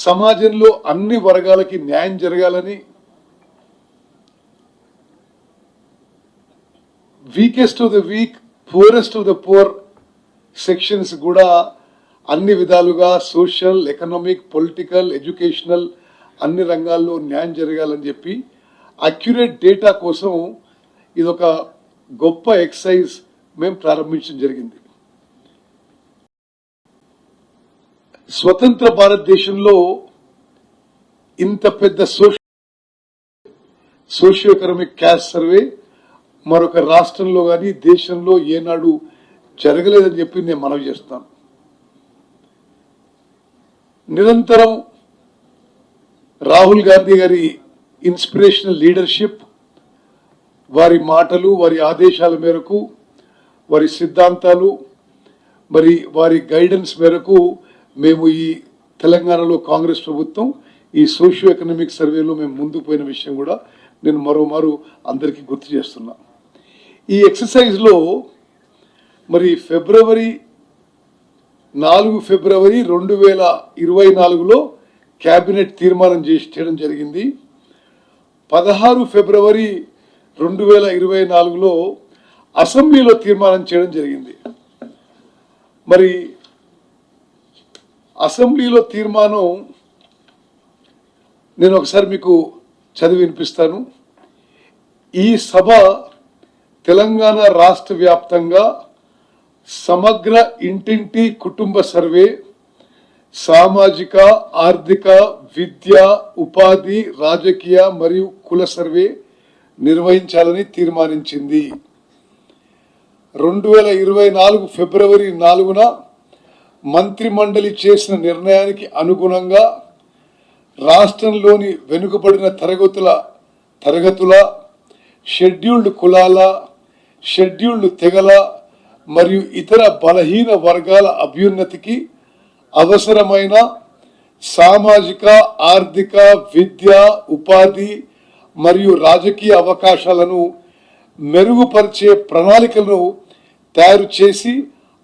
సమాజంలో అన్ని వర్గాలకి న్యాయం జరగాలని, weakest of the week, poorest of the poor sections కూడా అన్ని విధాలుగా సోషల్, ఎకనామిక్, పొలిటికల్, ఎడ్యుకేషనల్ అన్ని రంగాల్లో న్యాయం జరగాలని చెప్పి అక్యురేట్ డేటా కోసం ఇదొక గొప్ప ఎక్సర్సైజ్ మేము ప్రారంభించడం జరిగింది. స్వతంత్ర భారతదేశంలో ఇంత పెద్ద సోషియో ఎకనామిక్ క్యాస్ట్ సర్వే మరొక రాష్ట్రంలో కానీ దేశంలో ఏనాడు జరగలేదని చెప్పి నేను మనవి చేస్తాను. నిరంతరం రాహుల్ గాంధీ గారి ఇన్స్పిరేషనల్ లీడర్షిప్, వారి మాటలు, వారి ఆదేశాల మేరకు, వారి సిద్ధాంతాలు, మరి వారి గైడెన్స్ మేరకు మేము ఈ తెలంగాణలో కాంగ్రెస్ ప్రభుత్వం ఈ సోషియో ఎకనామిక్ సర్వేలో మేము ముందుకు పోయిన విషయం కూడా నేను మరోమారు అందరికీ గుర్తు చేస్తున్నా. ఈ ఎక్సర్సైజ్లో మరి ఫిబ్రవరి 2024లో కేబినెట్ తీర్మానం చేయడం జరిగింది. 16 ఫిబ్రవరి 2024లో అసెంబ్లీలో తీర్మానం చేయడం జరిగింది. మరి అసెంబ్లీలో తీర్మానం నేను ఒకసారి మీకు చదివి వినిపిస్తాను. ఈ సభ తెలంగాణ రాష్ట్ర వ్యాప్తంగా సమగ్ర ఇంటింటి కుటుంబ సర్వే, సామాజిక, ఆర్థిక, విద్య, ఉపాధి, రాజకీయ మరియు కుల సర్వే నిర్వహించాలని తీర్మానించింది. 2024 ఫిబ్రవరి 4న మంత్రిమండలి చేసిన నిర్ణయానికి అనుగుణంగా రాష్ట్రంలోని వెనుకబడిన తరగతుల, షెడ్యూల్డ్ కులాల, షెడ్యూల్డ్ తెగల మరియు ఇతర బలహీన వర్గాల అభ్యున్నతికి అవసరమైన సామాజిక, ఆర్థిక, విద్య, ఉపాధి మరియు రాజకీయ అవకాశాలను మెరుగుపరిచే ప్రణాళికలను తయారు చేసి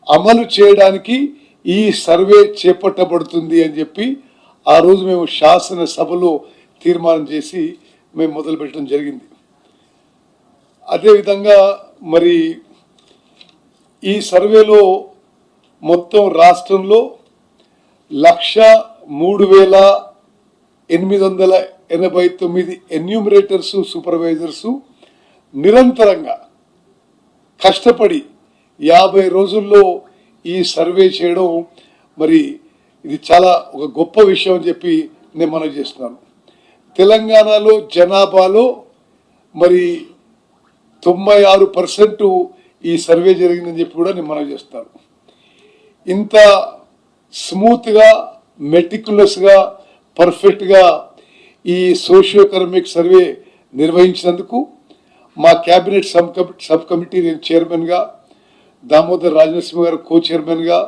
అమలు చేయడానికి ఈ సర్వే చేపట్టబడుతుంది అని చెప్పి ఆ రోజు మేము శాసనసభలో తీర్మానం చేసి మేము మొదలుపెట్టడం జరిగింది. అదేవిధంగా మరి ఈ సర్వేలో మొత్తం రాష్ట్రంలో 1,03,889 ఎన్యూమరేటర్స్, సూపర్వైజర్స్ నిరంతరంగా కష్టపడి 50 రోజుల్లో ఈ సర్వే చేయడం మరి ఇది చాలా ఒక గొప్ప విషయం అని చెప్పి నేను మనవి చేస్తున్నాను. తెలంగాణలో జనాభాలో మరి 96% ఈ సర్వే జరిగిందని చెప్పి కూడా నేను మనవి చేస్తాను. ఇంత స్మూత్గా, మెటిక్యులస్గా, పర్ఫెక్ట్గా ఈ సోషియో ఎకనామిక్ సర్వే నిర్వహించినందుకు మా క్యాబినెట్ సబ్ కమిటీ నేను చైర్మన్గా, దామోదర్ రాజనరసింహ గారు కో చైర్మన్గా,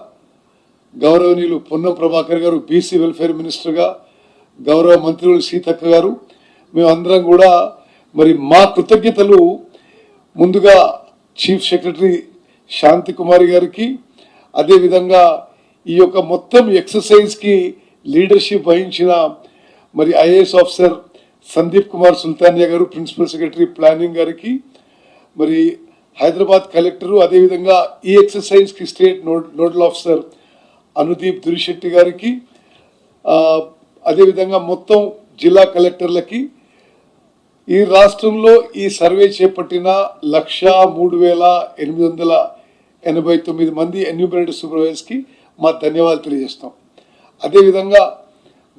గౌరవనీయులు పొన్నం ప్రభాకర్ గారు బీసీ వెల్ఫేర్ మినిస్టర్గా, గౌరవ మంత్రులు సీతక్క గారు, మేమందరం కూడా మరి మా కృతజ్ఞతలు ముందుగా చీఫ్ సెక్రటరీ శాంతి కుమారి గారికి, అదేవిధంగా ఈ యొక్క మొత్తం ఎక్సర్సైజ్కి లీడర్షిప్ వహించిన మరి ఐఏఎస్ ఆఫీసర్ సందీప్ కుమార్ సుల్తానియా గారు, ప్రిన్సిపల్ సెక్రటరీ ప్లానింగ్ గారికి, మరి హైదరాబాద్ కలెక్టరు, అదేవిధంగా ఈ ఎక్సర్సైజ్కి state nodal officer Anudeep Durishetti గారికి, అదేవిధంగా మొత్తం జిల్లా కలెక్టర్లకి, ఈ రాష్ట్రంలో ఈ సర్వే చేపట్టిన 1,03,889 మంది ఎన్యూమరేటర్ సూపర్వైజర్స్కి మా ధన్యవాదాలు తెలియజేస్తాం. అదేవిధంగా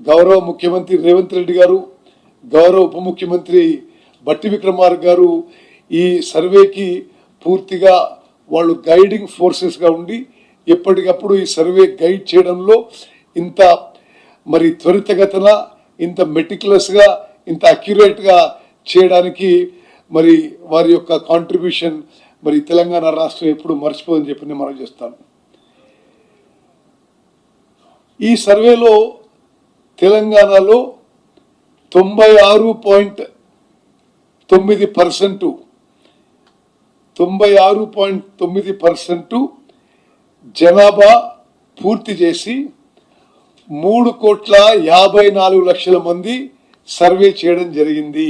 గౌరవ ముఖ్యమంత్రి రేవంత్ రెడ్డి గారు, గౌరవ ఉప ముఖ్యమంత్రి బట్టి విక్రమార్క గారు ఈ సర్వేకి పూర్తిగా వాళ్ళు గైడింగ్ ఫోర్సెస్గా ఉండి ఎప్పటికప్పుడు ఈ సర్వే గైడ్ చేయడంలో ఇంత మరి త్వరితగతన, ఇంత మెటిక్యులస్గా, ఇంత అక్యురేట్గా చేయడానికి మరి వారి యొక్క కాంట్రిబ్యూషన్ మరి తెలంగాణ రాష్ట్రం ఎప్పుడు మర్చిపోదని చెప్పి నేను మనం చేస్తాను. ఈ సర్వేలో తెలంగాణలో 96.9% జనాభా పూర్తి చేసి 3,54,00,000 మంది సర్వే చేయడం జరిగింది.